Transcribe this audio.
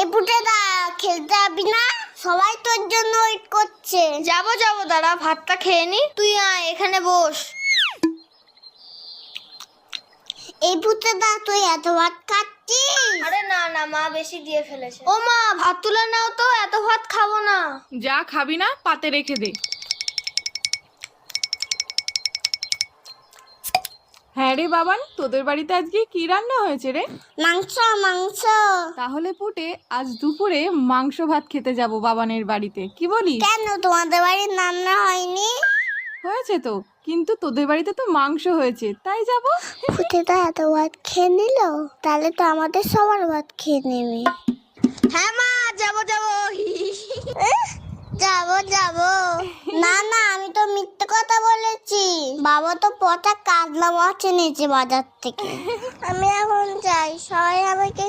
এ পুটেদা খেলতে যাবি না? সবাই তোর জন্য ওয়েট করছে। যাবো দাঁড়া, ভাতটা খেয়ে নি। তুই আয়, এখানে বস। এই পুটেদা তুই এত ভাত খাচ্ছিস? আরে না মা বেশি দিয়ে ফেলেছে। ও মা, ভাত তুলে নাও তো, এত ভাত খাবো না। যা খাবি না পাতে রেখে দে। হ্যাঁ রে বাবান, তোদের বাড়িতে আজকে কি রান্না হয়েছে রে? মাংস মাংস। তাহলে পুটে আজ দুপুরে মাংস ভাত খেতে যাব বাবানের বাড়িতে, কি বলিস? কেন তোমাদের বাড়ির রান্না হয়নি? হয়েছে তো, কিন্তু তোদের বাড়িতে তো মাংস হয়েছে, তাই যাব। পুটেদা এত ভাত খেয়ে নিল, তাহলে তো আমাদের সবার ভাত খেয়ে নেবে। হ্যাঁ মা, যাবো যাবো না না, আমি তো মিথ্যে কথা বলেছি। বাবা তো পচা কাতলা মাছ এনেছে বাজার থেকে। আমি এখন যাই, সবাই আমাকে